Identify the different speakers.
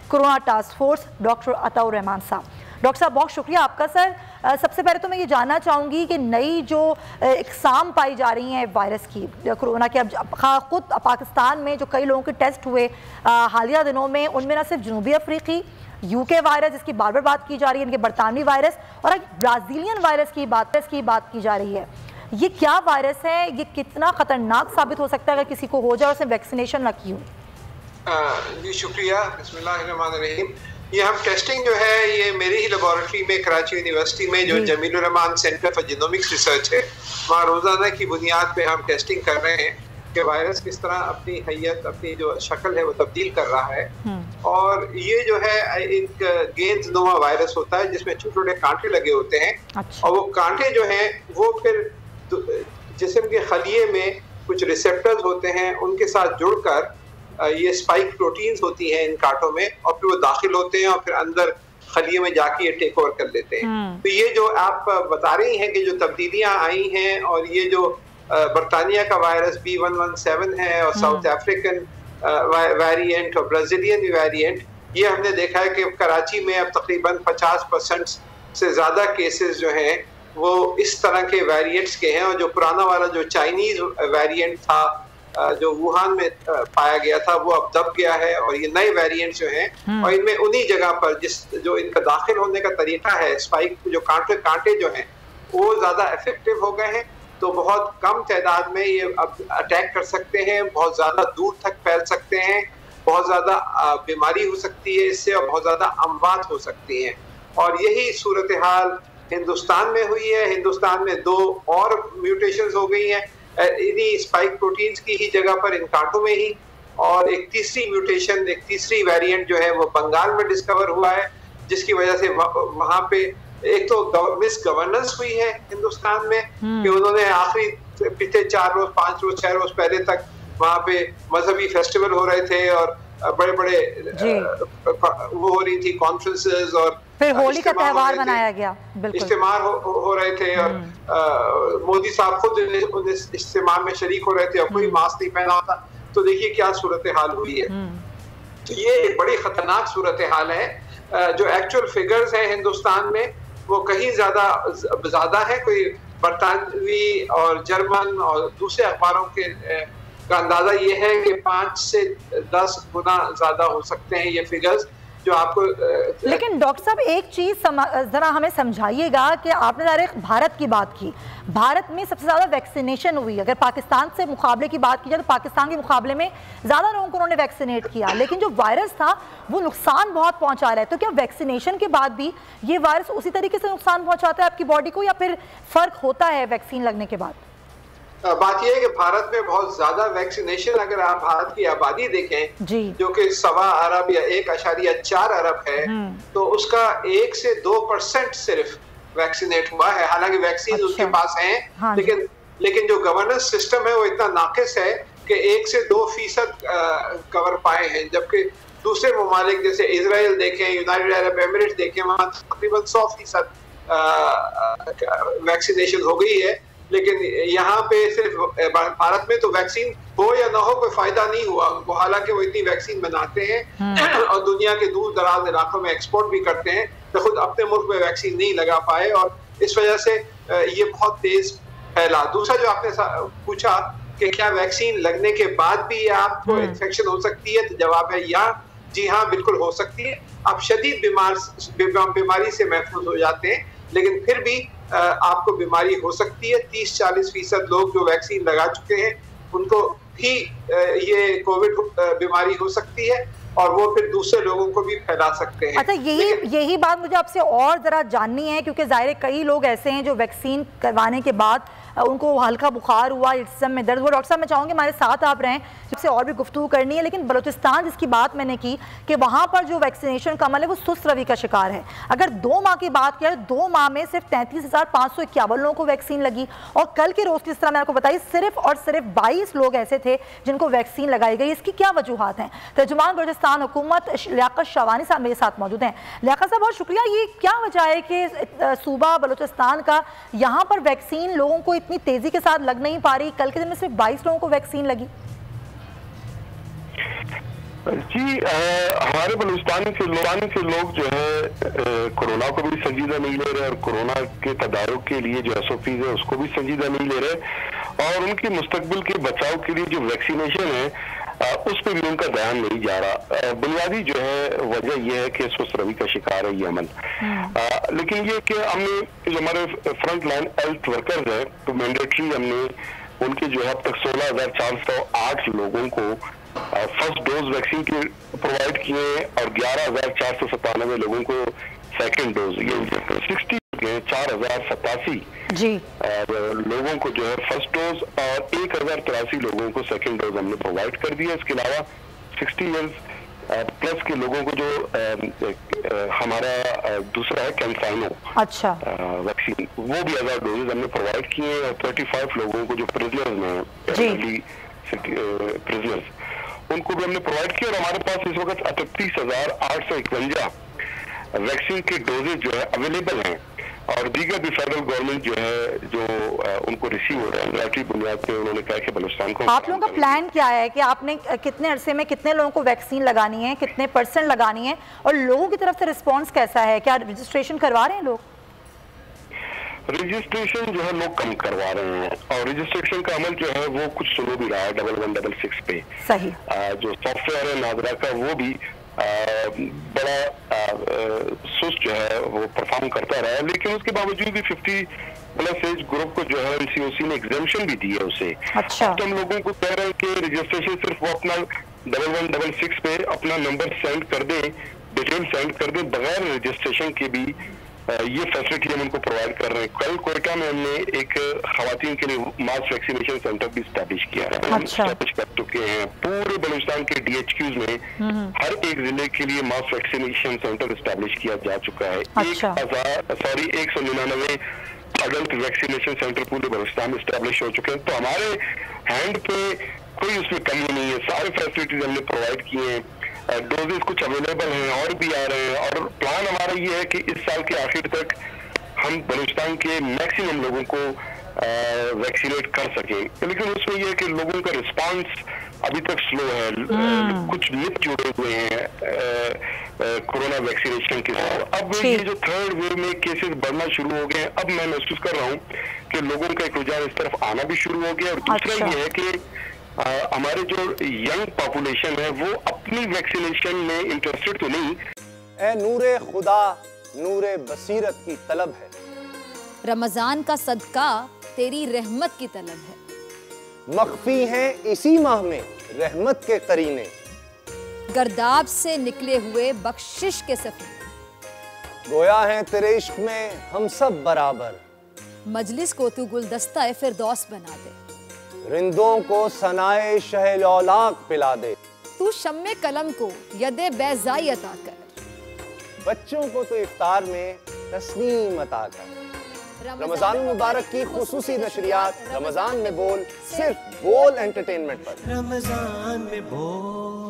Speaker 1: Corona task force, doctor Ataur Rahman साहब। Doctor साहब बहुत शुक्रिया आपका। सर सबसे पहले तो मैं ये जानना चाहूँगी कि नई जो इकसाम पाई जा रही हैं वायरस की, कोरोना के, अब खुद पाकिस्तान में जो कई लोगों के टेस्ट हुए हालिया दिनों में, उनमें न सिर्फ जनूबी अफ्रीकी, यूके वायरस जिसकी बार बार बात की जा रही है, इनके बरतानवी वायरस, और एक ब्राज़ीलियन वायरस की बात की जा रही है। ये क्या वायरस है, ये कितना ख़तरनाक साबित हो सकता है अगर किसी को हो जाए और उसने वैक्सीनेशन ना की हो?
Speaker 2: जी शुक्रिया। बिस्मिल्लाहिर्रहमानिर्रहीम। ये हम टेस्टिंग जो है ये मेरी ही लेबोरेटरी में कराची यूनिवर्सिटी में जो Jamilur Rahman centre for genomics research है, वहाँ रोज़ाना की बुनियाद पे हम टेस्टिंग कर रहे हैं कि वायरस किस तरह अपनी हैयत, अपनी जो शक्ल है वो तब्दील कर रहा है। और ये जो है एक गेंद नुमा वायरस होता है जिसमें छोटे छोटे कांटे लगे होते हैं। और वो कांटे जो हैं वो फिर जिस्म के खलिए में कुछ रिसेप्टर्स होते हैं, उनके साथ जुड़कर ये स्पाइक प्रोटीन्स होती हैं इन कांटों में, और फिर वो दाखिल होते हैं और फिर अंदर खलिए में जाके ये टेक ओवर कर लेते हैं। तो ये जो आप बता रही हैं कि जो तब्दीलियां आई हैं, और ये जो बरतानिया का वायरस B117 है और साउथ अफ्रीकन वेरिएंट और ब्राजीलियन वेरिएंट, ये हमने देखा है कि कराची में अब तकरीबन 50% से ज़्यादा केसेस जो हैं वो इस तरह के वेरिएंट्स के हैं। और जो पुराना वाला जो चाइनीज वेरिएंट था जो वुहान में पाया गया था, वो अब दब गया है, और ये नए वेरिएंट्स जो हैं और इनमें उन्हीं जगह पर जो इनका दाखिल होने का तरीका है, स्पाइक जो कांटे जो हैं वो ज़्यादा इफेक्टिव हो गए हैं। तो बहुत कम तादाद में ये अब अटैक कर सकते हैं, बहुत ज़्यादा दूर तक फैल सकते हैं, बहुत ज़्यादा बीमारी हो सकती है इससे, और बहुत ज़्यादा अमवात हो सकती हैं। और यही सूरत हाल हिंदुस्तान में हुई है। हिंदुस्तान में 2 और म्यूटेशंस हो गई हैं इन्हीं स्पाइक प्रोटीन्स की ही जगह पर, इन कांटों में ही। और एक तीसरी म्यूटेशन, एक तीसरी वेरिएंट जो है वो बंगाल में डिस्कवर हुआ है, जिसकी वजह से वहाँ पे एक तो मिस गवर्नेंस हुई है हिंदुस्तान में कि उन्होंने आखिरी पिछले 4 रोज 5 रोज 6 रोज पहले तक वहाँ पे मजहबी फेस्टिवल हो रहे थे, और बड़े बड़े वो हो रही थी कॉन्फ्रेंसेस, और
Speaker 1: फिर होली का त्यौहार मनाया गया,
Speaker 2: इज्तिमा हो रहे थे, और मोदी साहब खुद उस इज्तिमा में शरीक हो रहे थे और कोई मास्क नहीं पहना था। तो देखिए क्या सूरत हाल हुई है। तो ये एक बड़ी खतरनाक सूरत हाल है। जो एक्चुअल फिगर्स है हिंदुस्तान में वो कहीं ज्यादा है। कोई बरतानवी और जर्मन और दूसरे अखबारों के का अंदाजा ये है कि 5 से 10 गुना ज्यादा हो सकते हैं ये फिगर्स जो आपको।
Speaker 1: लेकिन डॉक्टर साहब एक चीज जरा हमें समझाइएगा कि आपने डायरेक्ट भारत की बात की, भारत में सबसे ज्यादा वैक्सीनेशन हुई। अगर पाकिस्तान से मुकाबले की बात की जाए तो पाकिस्तान के मुकाबले में ज्यादा लोगों को उन्होंने वैक्सीनेट किया, लेकिन जो वायरस था वो नुकसान बहुत पहुंचा रहा है। तो क्या वैक्सीनेशन के बाद भी ये वायरस उसी तरीके से नुकसान पहुंचाता है आपकी बॉडी को, या फिर फर्क होता है वैक्सीन लगने के बाद?
Speaker 2: बात यह है कि भारत में बहुत ज्यादा वैक्सीनेशन, अगर आप भारत की आबादी देखें जो कि 1.25 अरब या 1.4 अरब है, तो उसका 1 से 2% सिर्फ वैक्सीनेट हुआ है। हालांकि वैक्सीन उसके पास हैं, लेकिन जो गवर्नेंस सिस्टम है वो इतना नाकिस है कि 1 से 2% कवर पाए हैं, जबकि दूसरे ममालिक जैसे इसराइल देखें, यूनाइटेड अरब एमिरेट्स देखें, वहाँ तकरीबन 100% वैक्सीनेशन हो गई है। लेकिन यहाँ पे सिर्फ भारत में तो वैक्सीन हो या ना हो कोई फायदा नहीं हुआ उनको, हालांकि वो इतनी वैक्सीन बनाते हैं और दुनिया के दूर दराज इलाकों में एक्सपोर्ट भी करते हैं, तो खुद अपने मुल्क में वैक्सीन नहीं लगा पाए, और इस वजह से ये बहुत तेज फैला। दूसरा जो आपने पूछा कि क्या वैक्सीन लगने के बाद भी आपको इन्फेक्शन हो सकती है, तो जवाब है या जी हाँ, बिल्कुल हो सकती है। आप शदीद बीमारी से महफूज हो जाते हैं, लेकिन फिर भी आपको बीमारी हो सकती है। 30-40% लोग जो वैक्सीन लगा चुके हैं उनको भी ये कोविड बीमारी हो सकती है, और वो फिर दूसरे लोगों को भी फैला सकते हैं।
Speaker 1: अच्छा, यही बात मुझे आपसे और जरा जाननी है, क्योंकि जाहिर कई लोग ऐसे हैं जो वैक्सीन करवाने के बाद उनको हल्का बुखार हुआ, जिस्म में दर्द हुआ। डॉक्टर साहब मैं चाहूँगी हमारे साथ आप रहें, जिससे और भी गुफ्तगू करनी है। लेकिन बलूचिस्तान जिसकी बात मैंने की कि वहाँ पर जो वैक्सीनेशन का अमल है वो सुस्त रवि का शिकार है। अगर 2 माह की बात किया, 2 माह में सिर्फ 33,551 लोगों को वैक्सीन लगी, और कल के रोज जिस तरह मैंने आपको बताई सिर्फ और सिर्फ 22 लोग ऐसे थे जिनको वैक्सीन लगाई गई। इसकी क्या वजूहत हैं? तर्जुमान बलूचिस्तान हुकूमत लियाकत शावानी साहब मेरे साथ मौजूद हैं। लियाकत साहब बहुत शुक्रिया। ये क्या वजह है कि सूबा बलूचिस्तान का यहाँ पर वैक्सीन लोगों को इतनी तेजी के साथ लग नहीं पा रही? कल के दिन में सिर्फ 22 लोगों को वैक्सीन लगी।
Speaker 3: जी, हमारे बलूचिस्तान के लोग जो है कोरोना को भी संजीदा नहीं ले रहे और कोरोना के तदारुक के लिए जो SOPs है उसको भी संजीदा नहीं ले रहे और उनकी मुस्तकबिल के बचाव के लिए जो वैक्सीनेशन है उस पर भी उनका ध्यान नहीं जा रहा। बुनियादी जो है वजह यह है कि सुस्त रवि का शिकार है ये अमल। लेकिन ये कि हमने जो हमारे फ्रंट लाइन हेल्थ वर्कर्स है तो मैंडेटरी हमने उनके जो है अब तक 16,408 लोगों को फर्स्ट डोज वैक्सीन के प्रोवाइड किए और 11,497 लोगों को सेकंड डोज, ये 60 4,087
Speaker 1: जी
Speaker 3: लोगों को जो है फर्स्ट डोज और 1,083 लोगों को सेकंड डोज हमने प्रोवाइड कर दिया। इसके अलावा 60 इयर्स प्लस के लोगों को जो हमारा दूसरा है कैंसाइनो
Speaker 1: अच्छा
Speaker 3: वैक्सीन, वो भी 1000 डोजेज हमने प्रोवाइड किए और 35 लोगों को जो प्रिजनर्स में प्रिजनर्स उनको भी हमने प्रोवाइड किया और हमारे पास इस वक्त 38,851 वैक्सीन के डोजेज जो है अवेलेबल हैं और दीगर भी फेडरल गवर्नमेंट जो है जो उनको रिसीव हो रहे हैं लैटरी बुनियाद पे उन्होंने कहा कि बलूचिस्तान को।
Speaker 1: आप लोगों का प्लान क्या है कि आपने कितने अरसे में कितने लोगों को वैक्सीन लगानी है, कितने % लगानी है और लोगों की तरफ से रिस्पांस कैसा है? क्या रजिस्ट्रेशन करवा रहे हैं लोग?
Speaker 3: रजिस्ट्रेशन जो है लोग कम करवा रहे हैं और रजिस्ट्रेशन का अमल जो है वो कुछ शुरू भी रहा है 1166 पे।
Speaker 1: सही
Speaker 3: जो सॉफ्टवेयर है नादरा का वो भी बड़ा सुस्त जो है वो परफॉर्म करता रहा है, लेकिन उसके बावजूद भी 50+ एज ग्रुप को जो है NCOC ने एग्जामिशन भी दी है उसे।
Speaker 1: अच्छा
Speaker 3: तो हम लोगों को कह रहे हैं कि रजिस्ट्रेशन सिर्फ वो अपना 1166 पे अपना नंबर सेंड कर दे, डिटेल सेंड कर दे, बगैर रजिस्ट्रेशन के भी ये फैसिलिटी हम उनको प्रोवाइड कर रहे हैं। कल कोयटा में हमने एक खवातीन के लिए मास वैक्सीनेशन सेंटर भी स्टैब्लिश किया है। हम स्टैब्लिश कर चुके हैं पूरे बलूचिस्तान के DHQs में हर एक जिले के लिए मास वैक्सीनेशन सेंटर स्टैब्लिश किया जा चुका है। 199 अडल्ट वैक्सीनेशन सेंटर पूरे बलूचिस्तान में स्टैब्लिश हो चुके हैं। तो हमारे हैंड पे कोई उसमें कमी नहीं है, सारे फैसिलिटीज हमने प्रोवाइड किए हैं, डोजेस कुछ अवेलेबल हैं और भी आ रहे हैं और प्लान हमारा ये है कि इस साल के आखिर तक हम बलूचिस्तान के मैक्सिमम लोगों को वैक्सीनेट कर सकें। लेकिन उसमें यह है कि लोगों का रिस्पांस अभी तक स्लो है, कुछ मिथ जुड़े हुए हैं कोरोना वैक्सीनेशन के साथ। अब ये जो थर्ड वेव में केसेस बढ़ना शुरू हो गए हैं, अब मैं महसूस कर रहा हूँ कि लोगों का एक रुझान इस तरफ आना भी शुरू हो गया। और दूसरा ये है कि हमारे जो यंग पॉपुलेशन है वो अपनी वैक्सीनेशन में इंटरेस्टेड तो नहीं।
Speaker 4: ए नूरे खुदा नूरे बसीरत की तलब है,
Speaker 5: रमजान का सदका तेरी रहमत की तलब है,
Speaker 4: मख्फी हैं इसी माह में रहमत के करीने,
Speaker 5: गर्दाब से निकले हुए बख्शिश के सफीने,
Speaker 4: गोया है तेरे इश्क में हम सब बराबर,
Speaker 5: मजलिस को तू गुलदस्ता फिरदौस बना दे,
Speaker 4: रिंदों को सनाए शहलौलाक पिला दे,
Speaker 5: तू शम्मे कलम को यदे बैज़ाई अता कर,
Speaker 4: बच्चों को तो इफ्तार में तस्नीम अता कर। रमजान मुबारक की खुसूसी नशरियात रमजान में बोल, सिर्फ बोल एंटरटेनमेंट पर।
Speaker 6: रमजान में बोल।